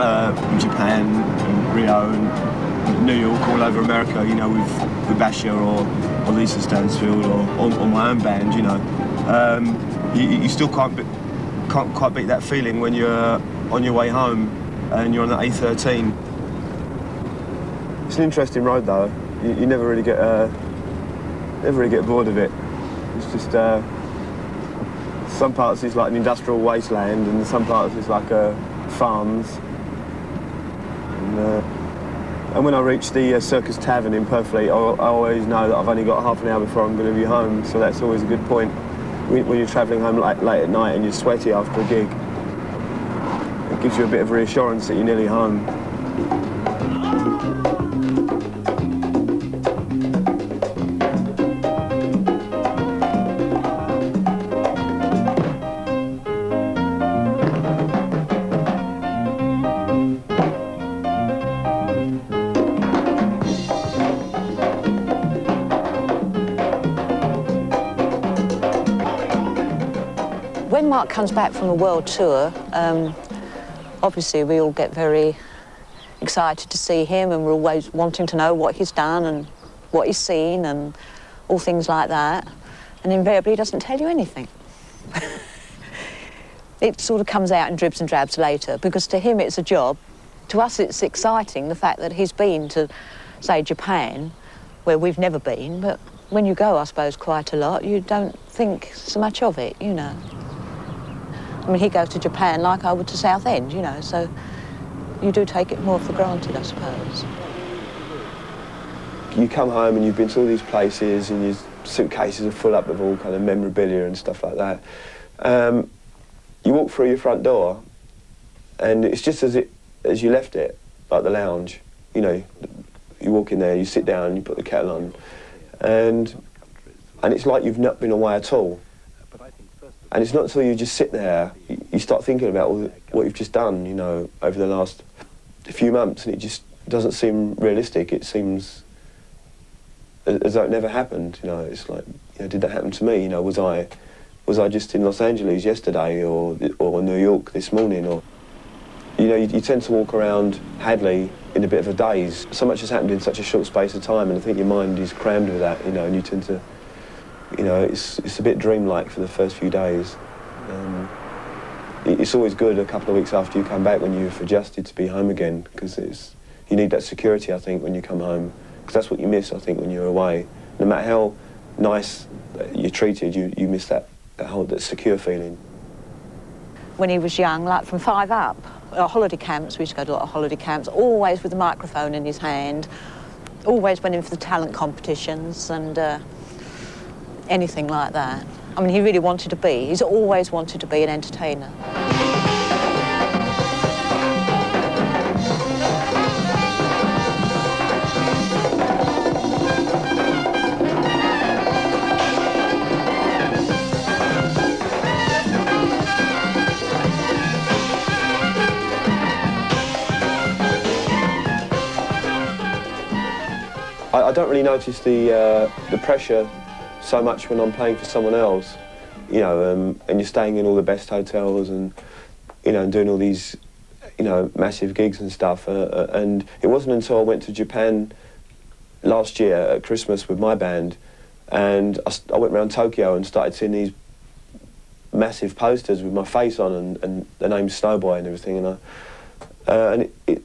in Japan, in Rio, and New York, all over America, you know, with Basher or Lisa Stansfield or my own band, you know. You still can't quite beat that feeling when you're on your way home and you're on the A13. It's an interesting road, though. You never really get bored of it. It's just some parts is like an industrial wasteland, and some parts is like farms. And when I reach the Circus Tavern in Purfleet, I always know that I've only got half an hour before I'm going to be home, so that's always a good point. When you're travelling home late at night and you're sweaty after a gig, it gives you a bit of reassurance that you're nearly home. When Mark comes back from a world tour, obviously we all get very excited to see him, and we're always wanting to know what he's done and what he's seen and all things like that. And invariably he doesn't tell you anything. It sort of comes out in dribs and drabs later, because to him it's a job. To us it's exciting, the fact that he's been to, say, Japan, where we've never been, but when you go, I suppose, quite a lot, you don't think so much of it, you know. I mean, he goes to Japan like I would to Southend, you know, so you do take it more for granted, I suppose. You come home and you've been to all these places and your suitcases are full up of all kind of memorabilia and stuff like that. You walk through your front door and it's just as you left it, like the lounge. You know, you walk in there, you sit down, you put the kettle on, and it's like you've not been away at all. And it's not until you just sit there, you start thinking about what you've just done, you know, over the last few months, and it just doesn't seem realistic. It seems as though it never happened, you know. It's like, you know, did that happen to me? You know, was I just in Los Angeles yesterday or New York this morning? Or, you know, you tend to walk around Hadley in a bit of a daze. So much has happened in such a short space of time, and I think your mind is crammed with that, you know, and you tend to, you know, it's a bit dreamlike for the first few days. It's always good a couple of weeks after you come back when you've adjusted to be home again, because you need that security, I think, when you come home, because that's what you miss, I think, when you're away. No matter how nice you're treated, you miss that secure feeling. When he was young, like from 5 up, holiday camps, we used to go to a lot of holiday camps, always with a microphone in his hand, always went in for the talent competitions and anything like that. I mean, he's always wanted to be an entertainer. I don't really notice the pressure so much when I'm playing for someone else, you know, and you're staying in all the best hotels and, you know, and doing all these, you know, massive gigs and stuff. And it wasn't until I went to Japan last year at Christmas with my band, and I went around Tokyo and started seeing these massive posters with my face on and the name Snowboy and everything, and it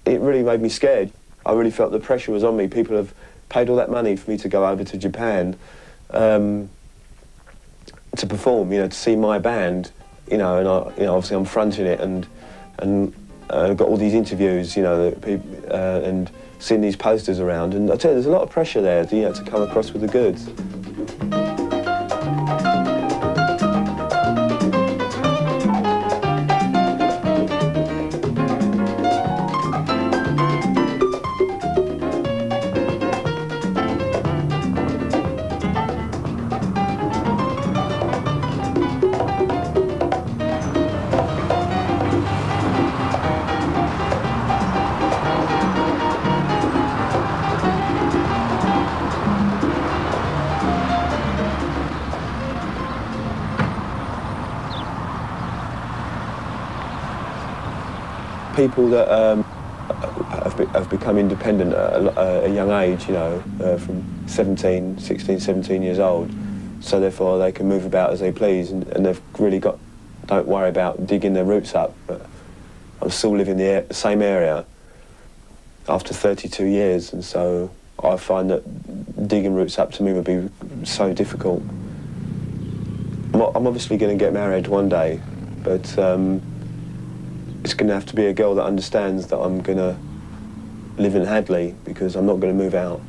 really made me scared. I really felt the pressure was on me. People have paid all that money for me to go over to Japan to perform, you know, to see my band, you know, and obviously I'm fronting it, and got all these interviews, you know, and seeing these posters around, and I tell you, there's a lot of pressure there, you know, to come across with the goods. people that have become independent at a young age, you know, from 16, 17 years old, so therefore they can move about as they please, and they've really don't worry about digging their roots up. But I'm still living in the same area after 32 years, and so I find that digging roots up to me would be so difficult. I'm obviously going to get married one day, but it's going to have to be a girl that understands that I'm going to live in Hadley, because I'm not going to move out.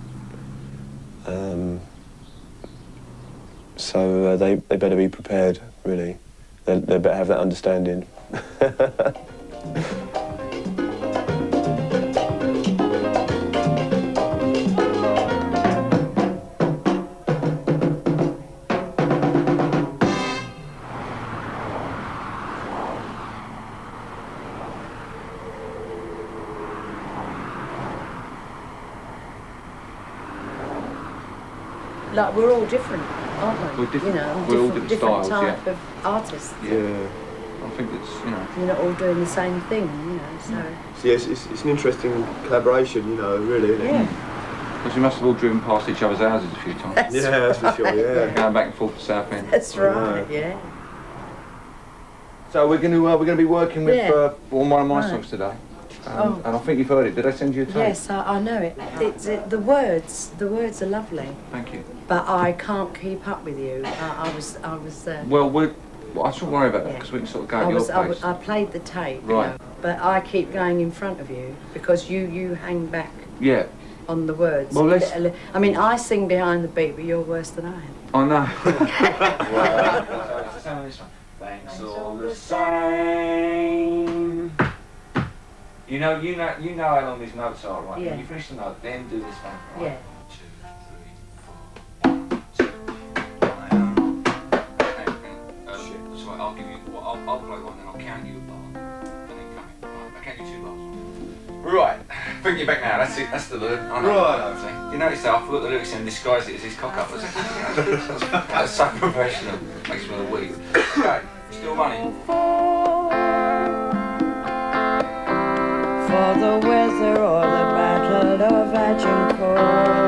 So they better be prepared, really. They better have that understanding. Like, we're all different, aren't we? We're different. You know, we're all different styles, type yeah. of artists. Yeah. I think it's, you know. We're not all doing the same thing, you know, so... So yes, it's an interesting collaboration, you know, really, isn't it? Yeah. Because we must have all driven past each other's houses a few times. That's That's for sure, yeah. Going back and forth to Southend. That's right, yeah. So we're going to be working with on one of my Right. songs today. And I think you've heard it. Did I send you a tape? Yes, I know it. The words are lovely. Thank you. But I can't keep up with you. I was. Well, I shouldn't worry about that, because we can sort of go at your pace. I played the tape, Right. you know, but I keep going in front of you because you hang back Yeah. on the words. Well, let's... I mean, I sing behind the beat, but you're worse than I am. I know. Thanks all the same. You know how long these notes are, right? Yeah. When you finish the note, then do this one. Right? Yeah. 2, 3, 4, 1, 2. So I'll give you. I'll play one, then I'll count you a bar, and then come in. Right, I'll count you 2 bars. Right. Bring you back now. That's it. That's the lyric. Right. You notice that I forgot the lyrics and disguised it as his cock up. That's so professional. Makes me a weak. Okay. Still running. For the weather or the battle of Agincourt,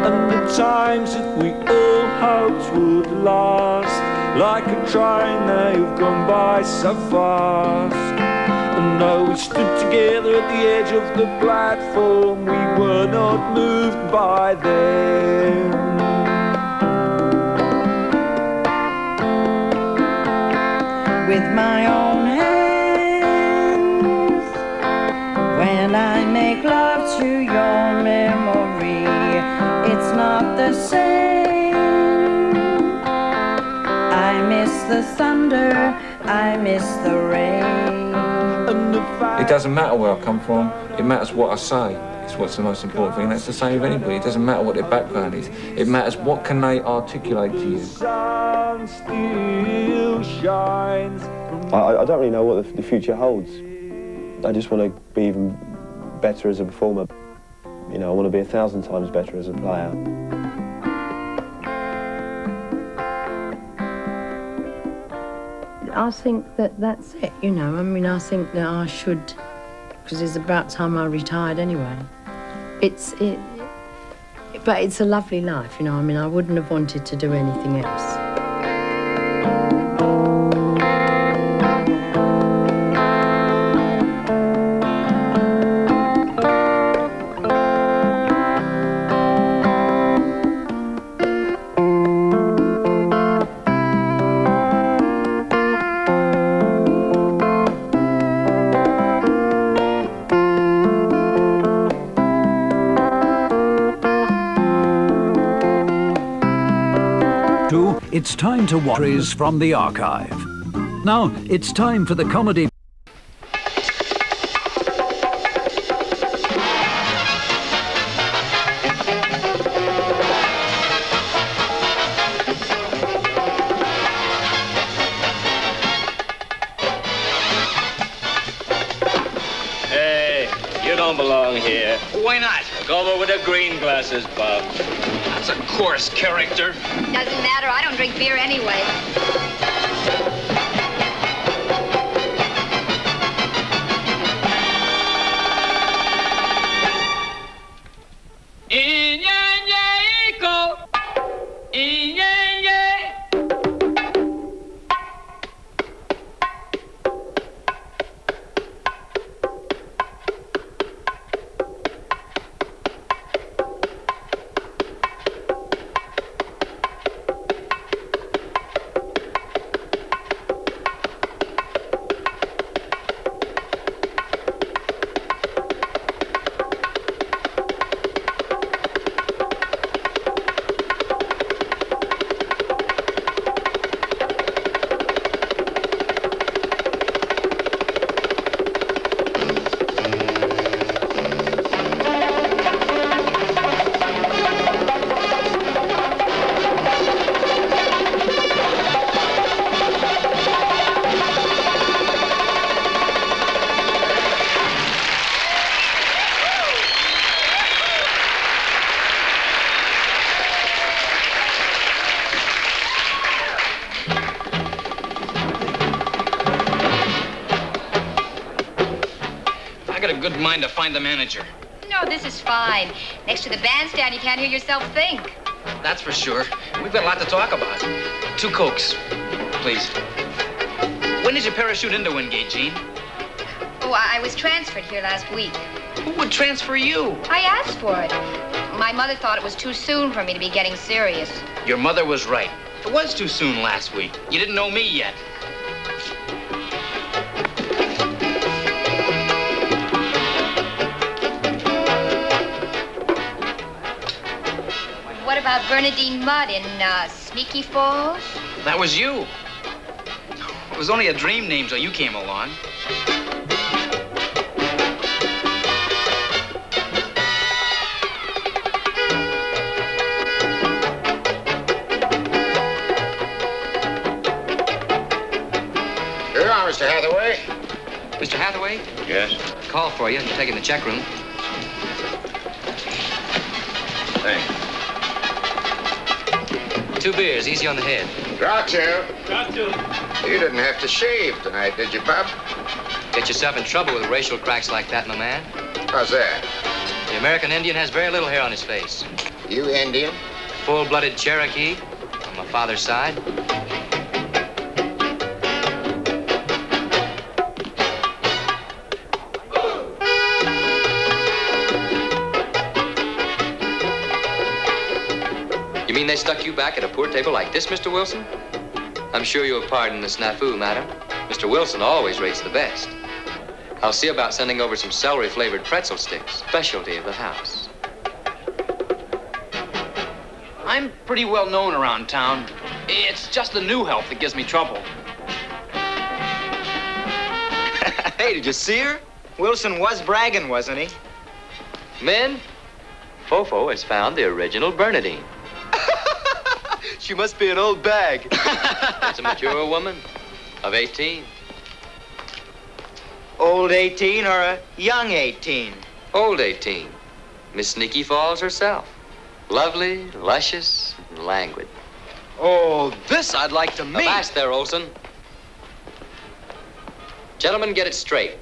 and the times that we all hoped would last, like a train they've gone by so fast. And though we stood together at the edge of the platform, we were not moved by them. with my own hands, when I make love to your memory, it's not the same. I miss the thunder, I miss the rain. It doesn't matter where I come from, it matters what I say. It's what's the most important thing. That's the same with anybody. It doesn't matter what their background is. It matters what can they articulate to you. I don't really know what the future holds. I just want to be even better as a performer. You know, I want to be 1,000 times better as a player. I think that that's it, you know. I mean, I think that I should, because it's about time I retired anyway. But it's a lovely life, you know. I mean, I wouldn't have wanted to do anything else. It's time to watch from the archive. Now, it's time for the comedy. Hey, you don't belong here. Why not? Go over with the green glasses, Bob. That's a coarse character. Doesn't matter, I don't drink beer anyway. I got a good mind to find the manager. No, this is fine. Next to the bandstand, you can't hear yourself think. That's for sure. We've got a lot to talk about. 2 Cokes, please. When did you parachute into Wingate, Gene? Oh, I was transferred here last week. Who would transfer you? I asked for it. My mother thought it was too soon for me to be getting serious. Your mother was right. It was too soon last week. You didn't know me yet. What about Bernadine Mudd in Sneaky Falls? That was you. It was only a dream name till you came along. Mr. Hathaway? Mr. Hathaway? Yes? Call for you. You're taking the check room. Thanks. 2 beers, easy on the head. Got to. Got to. You didn't have to shave tonight, did you, Bub? Get yourself in trouble with racial cracks like that in a man. How's that? The American Indian has very little hair on his face. You Indian? Full-blooded Cherokee on my father's side. You mean they stuck you back at a poor table like this, Mr. Wilson? I'm sure you'll pardon the snafu, madam. Mr. Wilson always rates the best. I'll see about sending over some celery-flavored pretzel sticks, specialty of the house. I'm pretty well known around town. It's just the new help that gives me trouble. Hey, did you see her? Wilson was bragging, wasn't he? Men, Fofo has found the original Bernadine. She must be an old bag. It's a mature woman of 18. Old 18 or a young 18? Old 18. Miss Sneaky Falls herself. Lovely, luscious, and languid. Oh, this I'd like to meet. Avast there, Olson. Gentlemen, get it straight.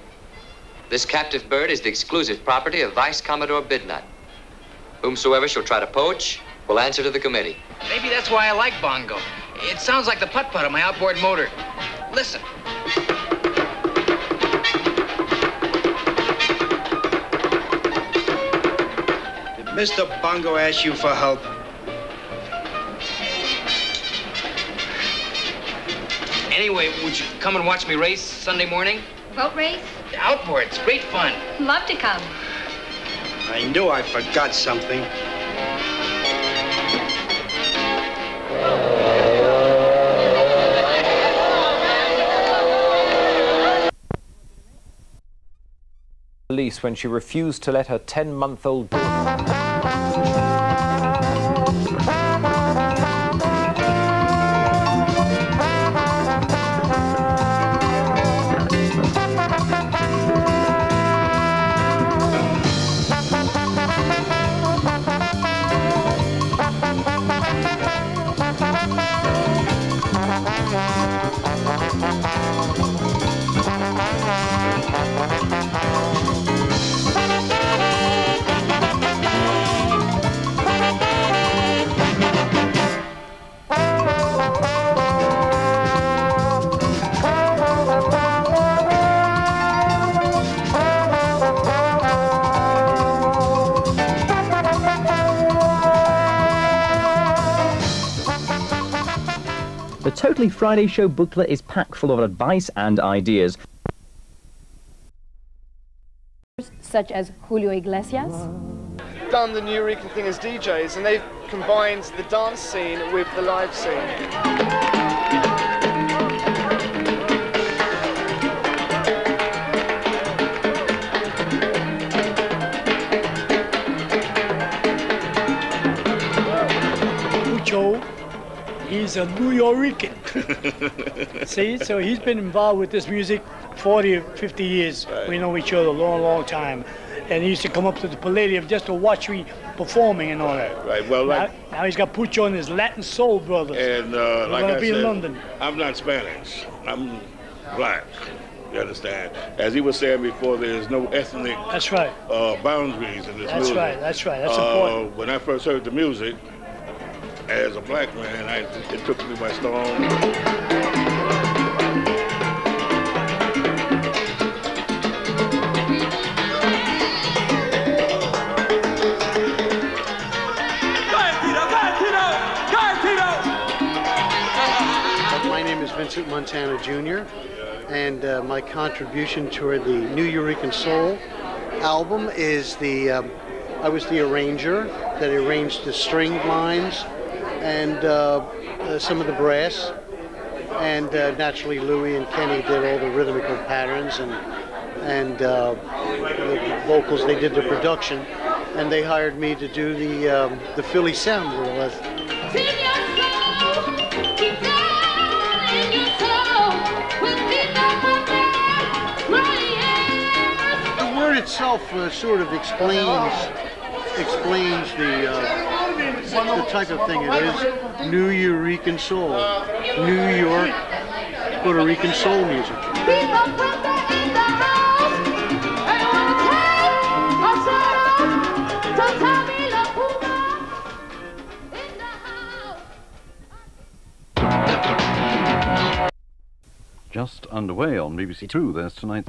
This captive bird is the exclusive property of Vice Commodore Bidnut. Whomsoever shall try to poach will answer to the committee. Maybe that's why I like bongo. It sounds like the putt-putt of my outboard motor. Listen. Did Mr. Bongo ask you for help? Anyway, would you come and watch me race Sunday morning? Boat race? Outboards, great fun. Love to come. I knew I forgot something. Police when she refused to let her 10-month-old daughter. The Totally Friday Show booklet is packed full of advice and ideas. Such as Julio Iglesias. Done the new Rican thing as DJs, and they've combined the dance scene with the live scene. He's a New Yorican. See, so he's been involved with this music 40 or 50 years. Right. We know each other a long, long time. And he used to come up to the Palladium just to watch me performing and all that. Right, well, now he's got Pucho and his Latin Soul Brothers. And We're like going I to be said, in London. I'm not Spanish. I'm black. You understand? As he was saying before, there's no ethnic That's right. Boundaries in this That's music. right, that's right, that's important. When I first heard the music, as a black man, it took me by storm. My name is Vincent Montana Jr., and my contribution toward the New Eureka Soul album is I was the arranger that arranged the string lines and some of the brass, and naturally Louie and Kenny did all the rhythmical patterns and the vocals. They did the production, and they hired me to do the Philly sound more or less. The word itself sort of explains the type of thing it is. New Eureka Soul, New York, Puerto Rican soul music. Just underway on BBC Two. There's tonight.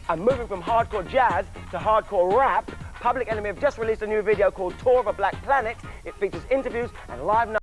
And moving from hardcore jazz to hardcore rap, Public Enemy have just released a new video called Tour of a Black Planet. It features interviews and live numbers.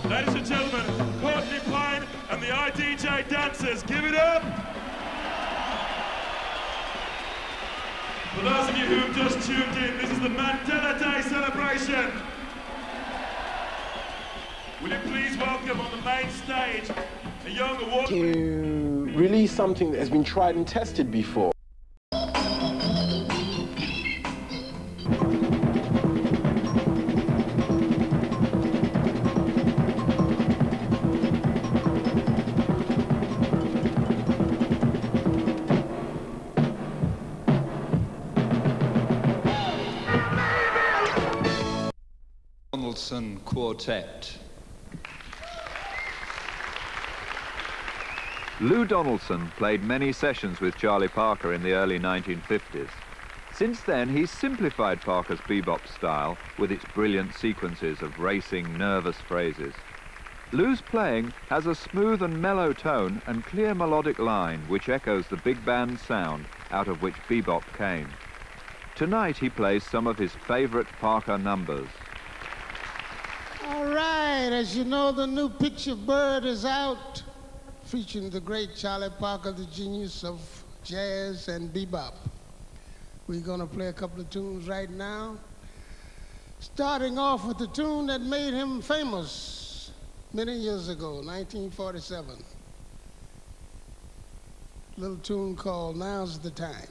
Ladies and gentlemen, Courtney Pine and the IDJ Dancers, give it up! For those of you who've just tuned in, this is the Mandela Day celebration. Will you please welcome on the main stage a young award... To release something that has been tried and tested before. Donaldson Quartet. Lou Donaldson played many sessions with Charlie Parker in the early 1950s. Since then, he's simplified Parker's bebop style with its brilliant sequences of racing, nervous phrases. Lou's playing has a smooth and mellow tone and clear melodic line which echoes the big band sound out of which bebop came. Tonight he plays some of his favorite Parker numbers. All right, as you know, the new picture Bird is out, featuring the great Charlie Parker, the genius of jazz and bebop. We're gonna play a couple of tunes right now, starting off with the tune that made him famous many years ago, 1947. A little tune called Now's the Time.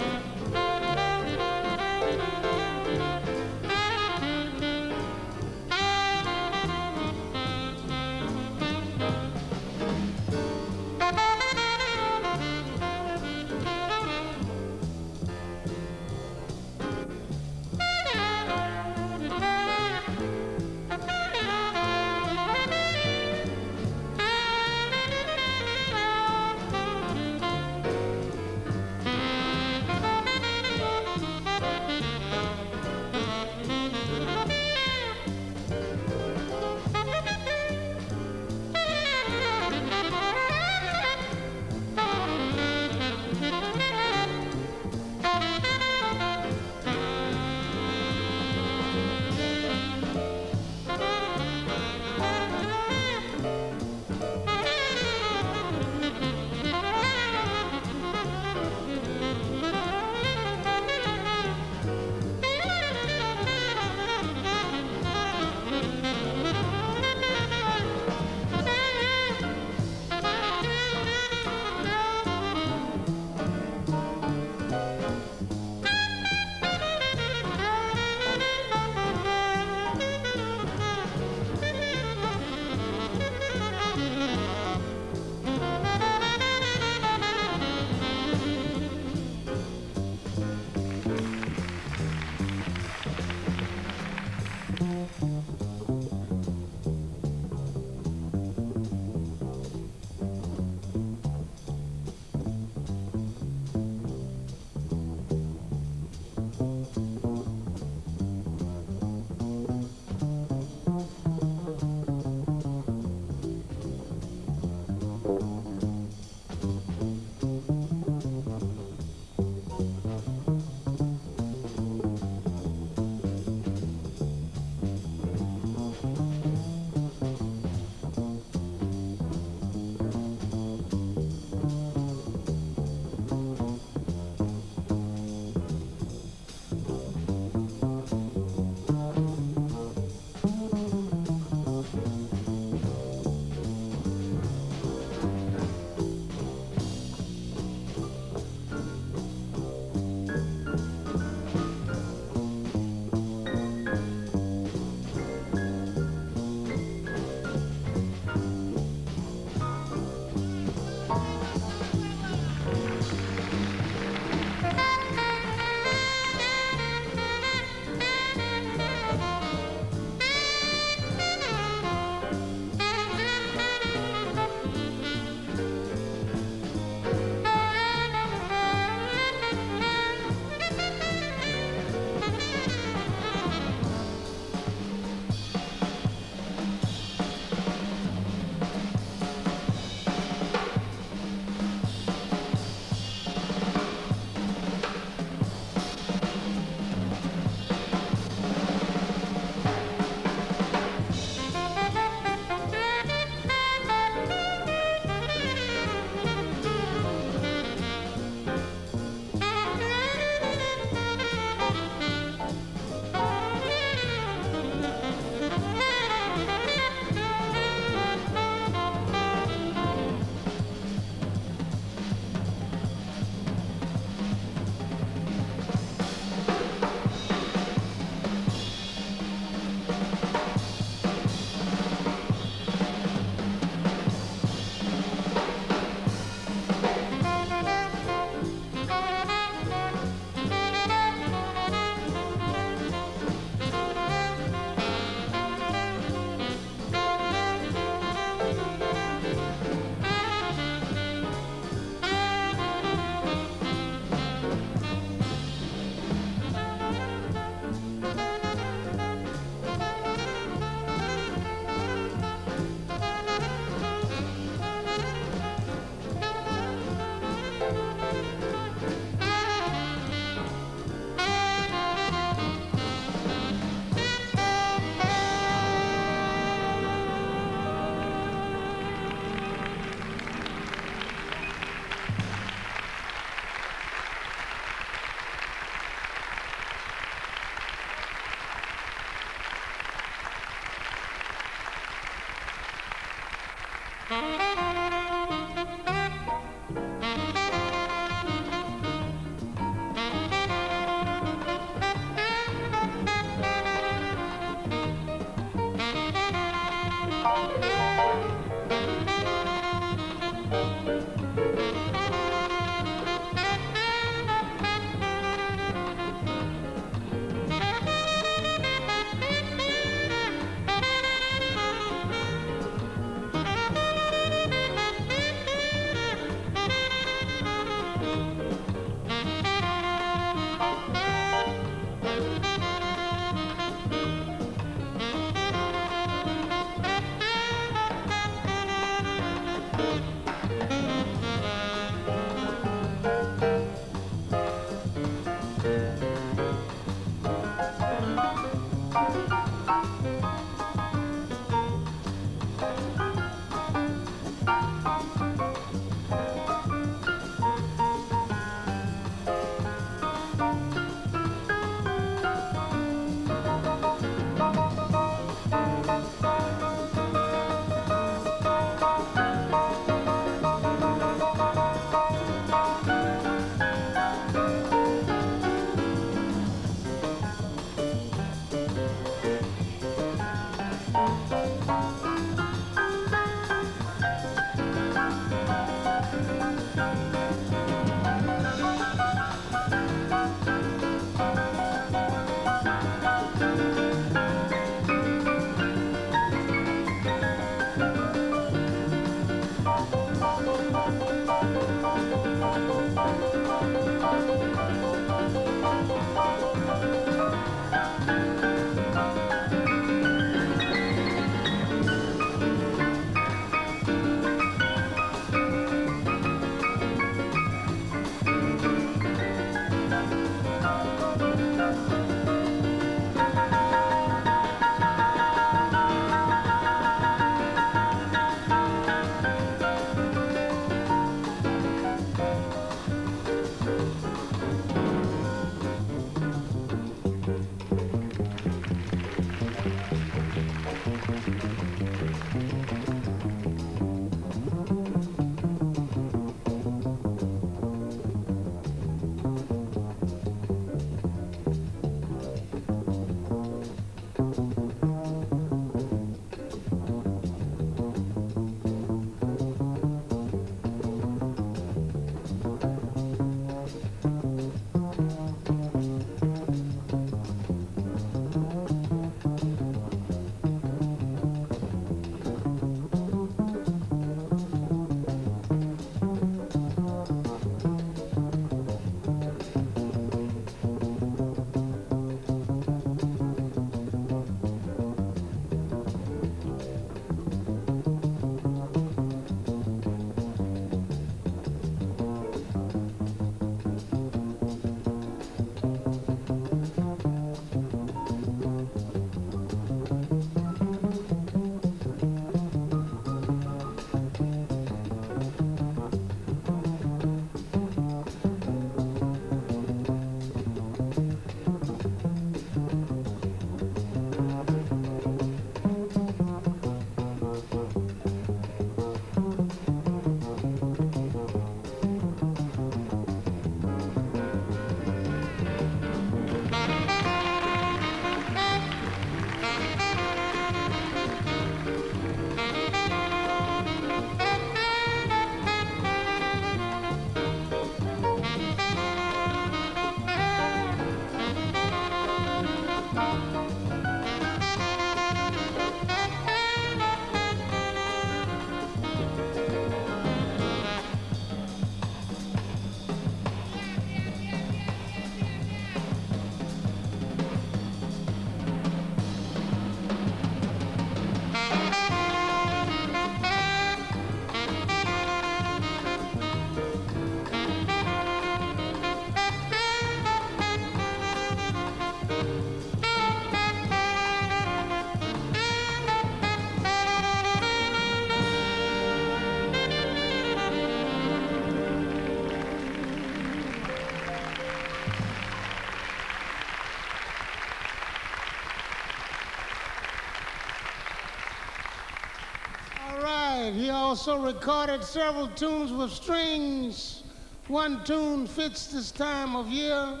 He also recorded several tunes with strings. One tune fits this time of year.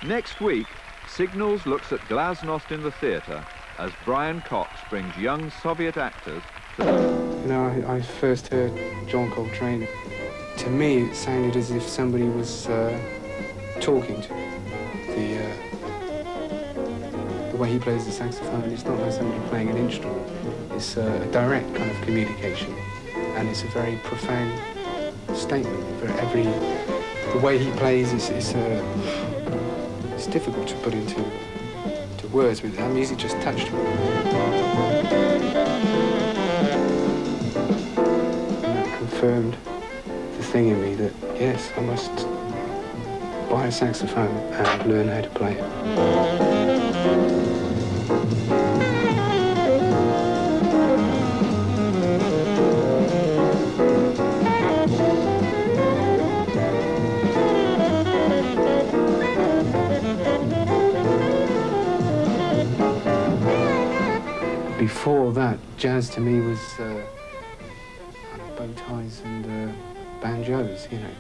Next week, Signals looks at Glasnost in the theatre as Brian Cox brings young Soviet actors to the... You know, I first heard John Coltrane. To me, it sounded as if somebody was talking to me. The way he plays the saxophone, it's not like somebody playing an instrument. It's a direct kind of communication, and it's a very profound statement. The way he plays is it's difficult to put into words, but that music just touched me. And that confirmed the thing in me that, yes, I must buy a saxophone and learn how to play it. Before that, jazz to me was bow ties and banjos, you know.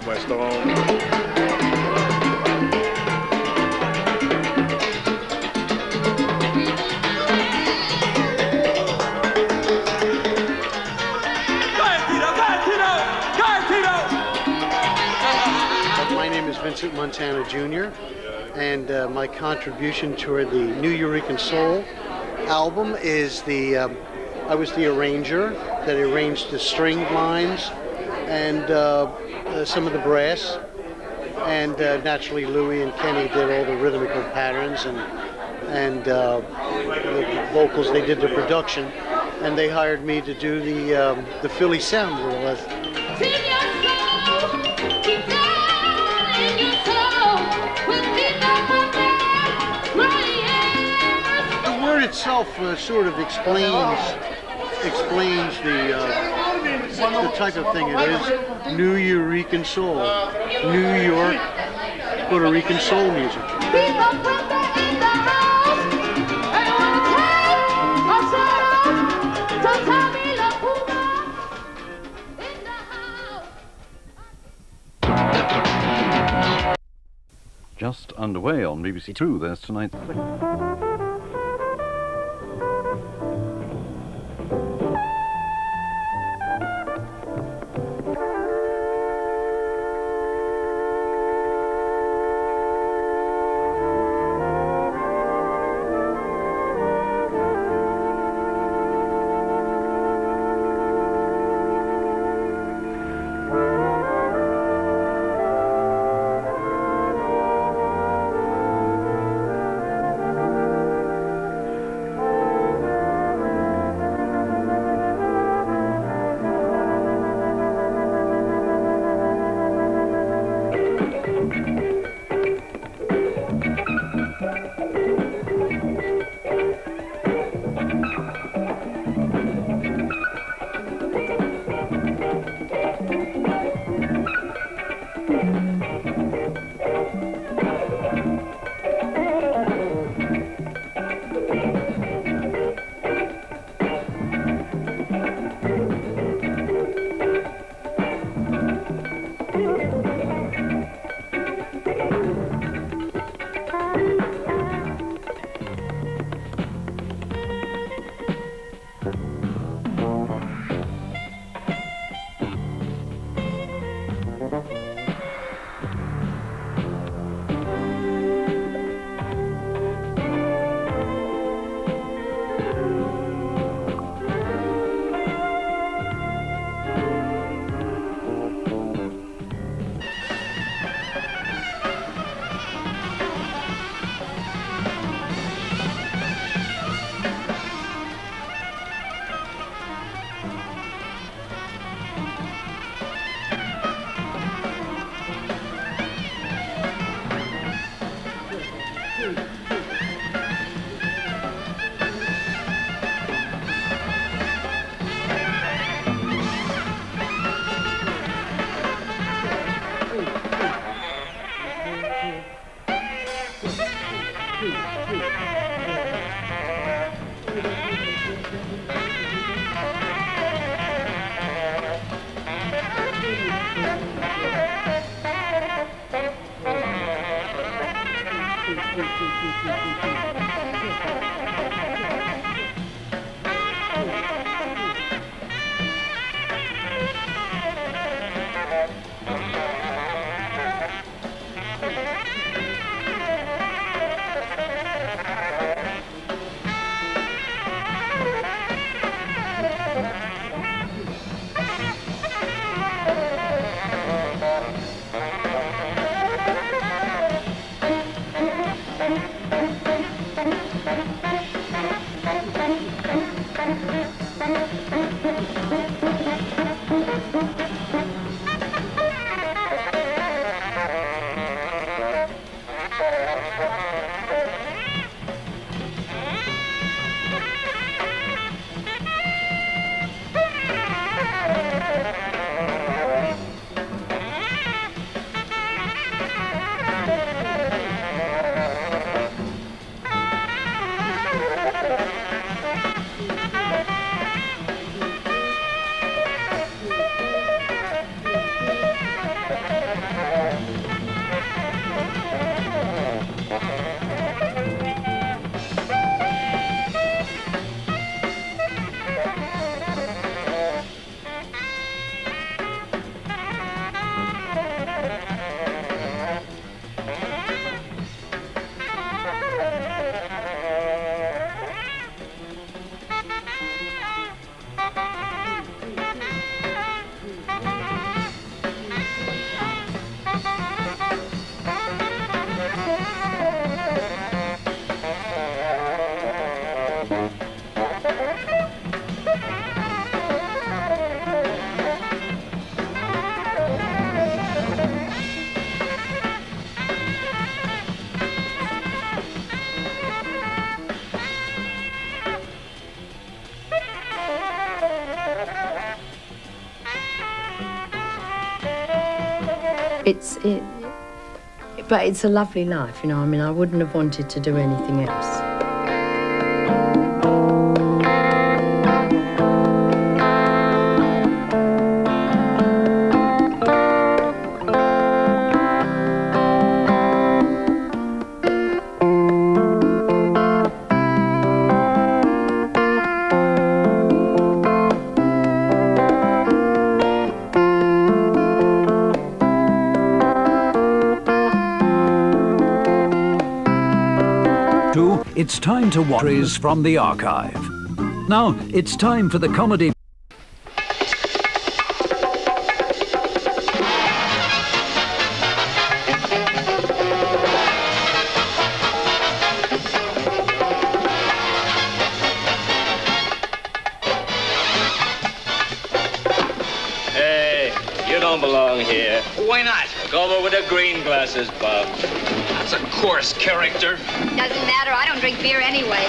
My stone. My name is Vincent Montana Jr., and my contribution toward the New Eureka Soul album is I was the arranger that arranged the string lines and some of the brass, and naturally Louie and Kenny did all the rhythmical patterns and the vocals. They did the production, and they hired me to do the Philly sound more or less. The word itself sort of explains the type of thing it is. New Eureka Soul, New York, Puerto Rican soul music. Just underway on BBC Two, there's tonight. But it's a lovely life, you know. I mean, I wouldn't have wanted to do anything else. It's time to watch from the archive. Now, it's time for the comedy. Hey, you don't belong here. Why not? Go over with the green glasses, Bob. That's a coarse character. Doesn't matter. I don't drink beer anyway.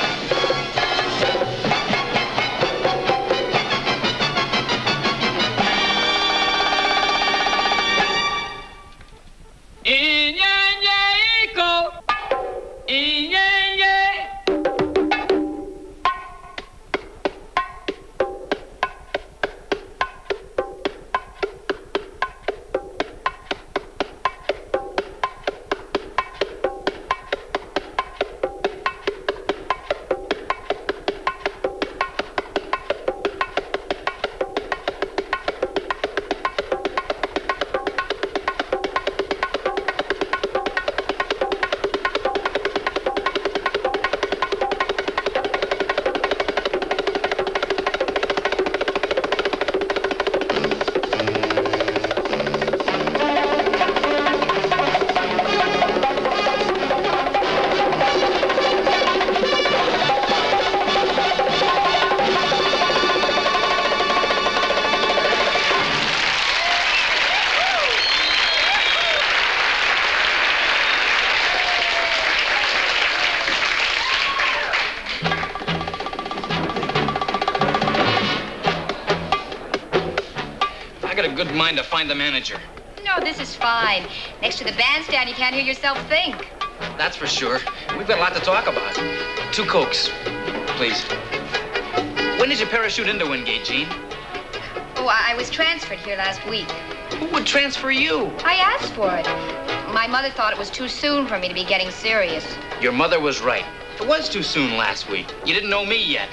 got a good mind to find the manager. No, this is fine. Next to the bandstand, you can't hear yourself think. That's for sure. We've got a lot to talk about. 2 Cokes, please. When did you parachute into Wingate, Gene? Oh, I was transferred here last week. Who would transfer you? I asked for it. My mother thought it was too soon for me to be getting serious. Your mother was right. It was too soon last week. You didn't know me yet.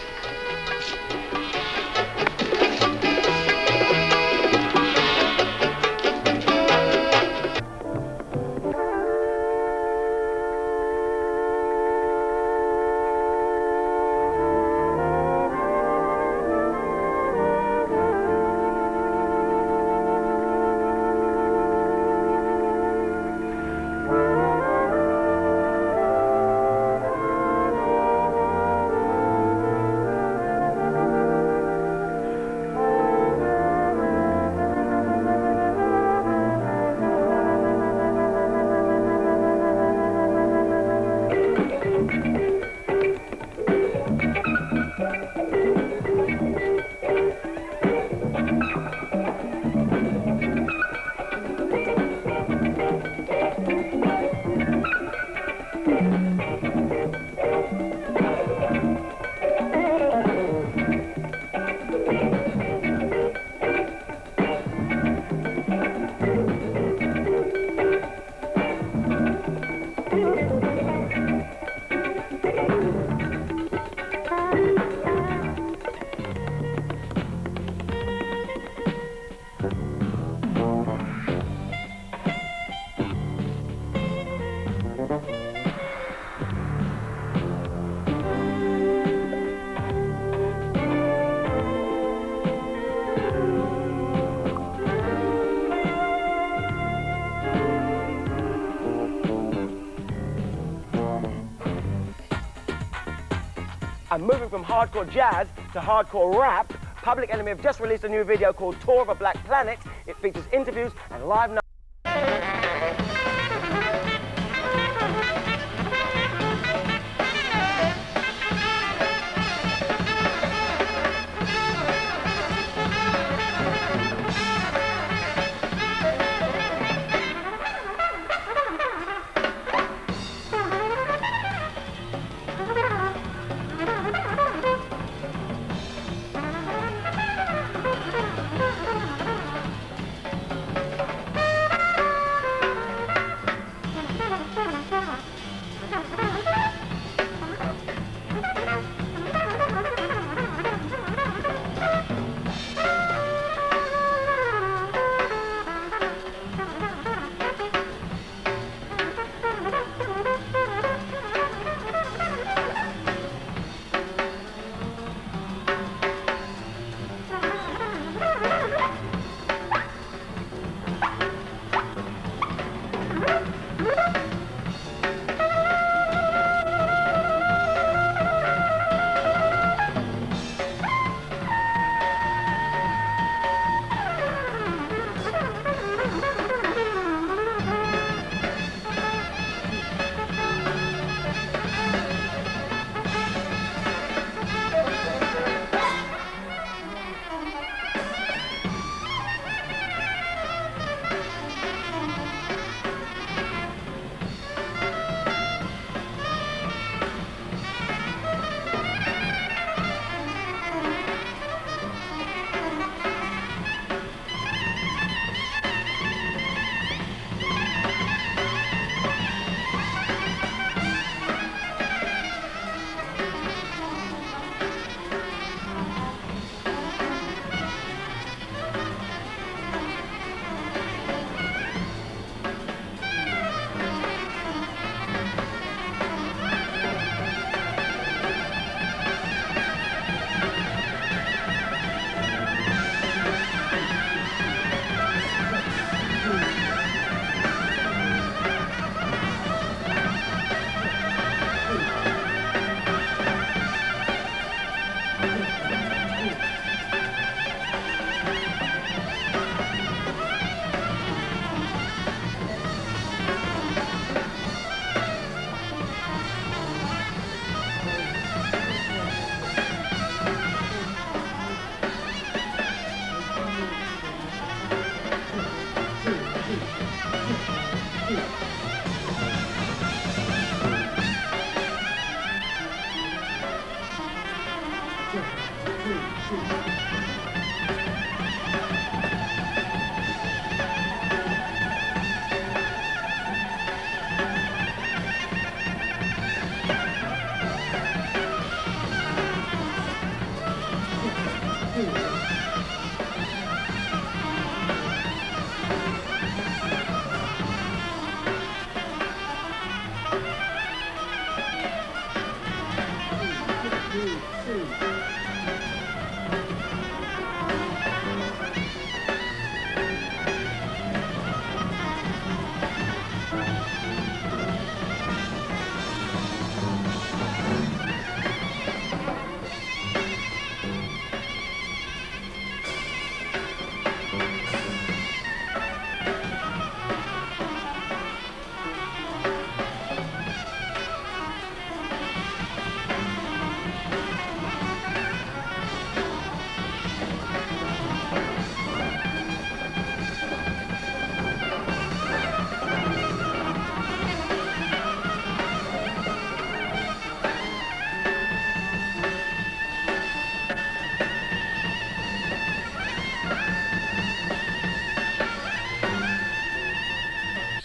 And moving from hardcore jazz to hardcore rap, Public Enemy have just released a new video called Tour of a Black Planet. It features interviews and live nights.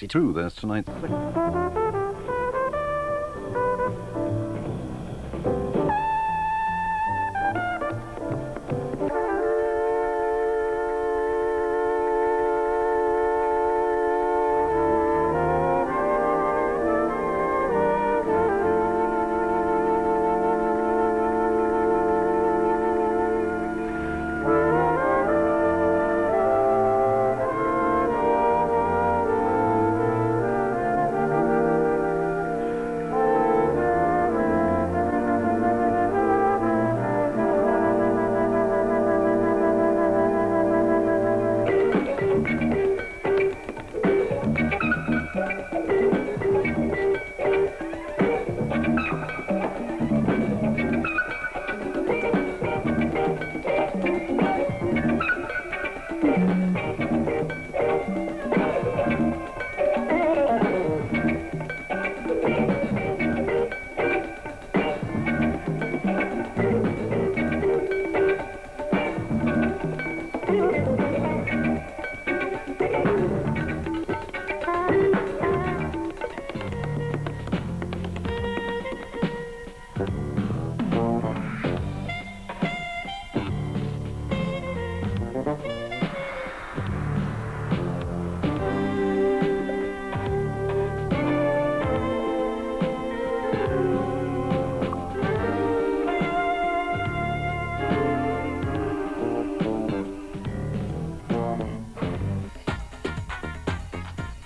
Through this tonight.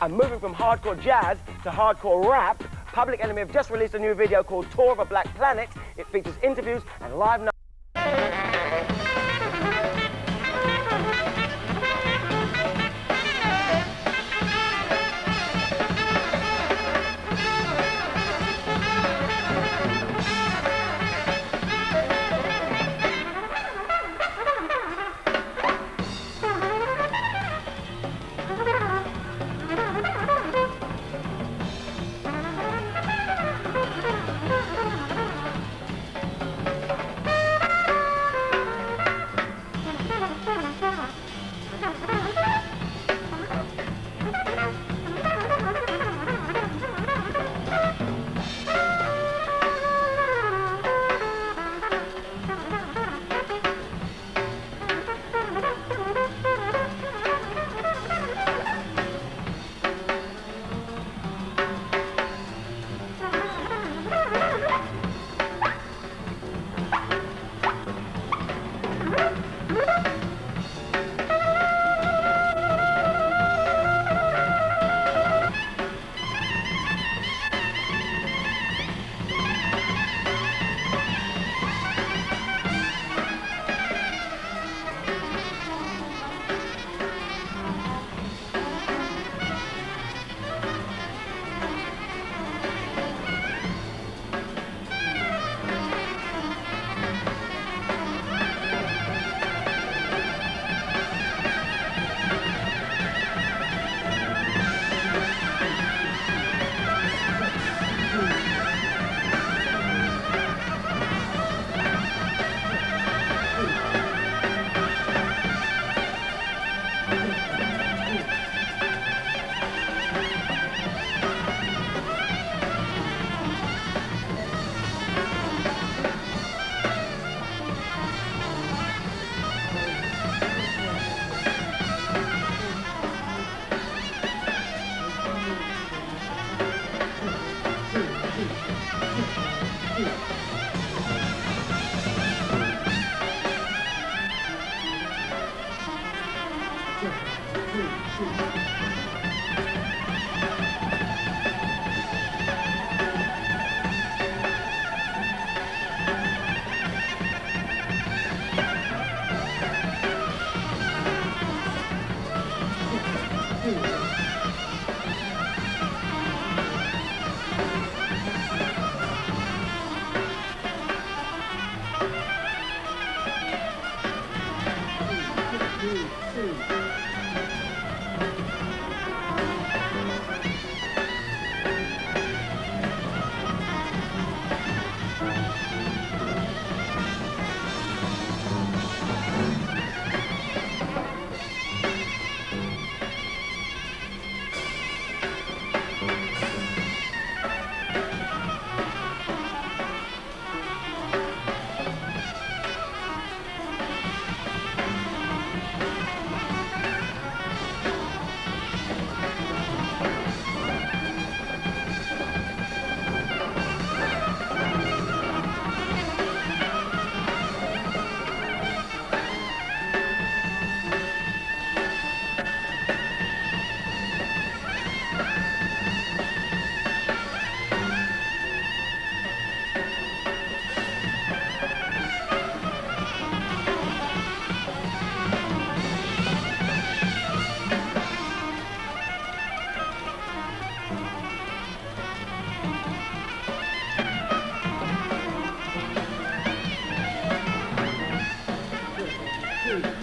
And moving from hardcore jazz to hardcore rap, Public Enemy have just released a new video called Tour of a Black Planet. It features interviews and live nights. 2,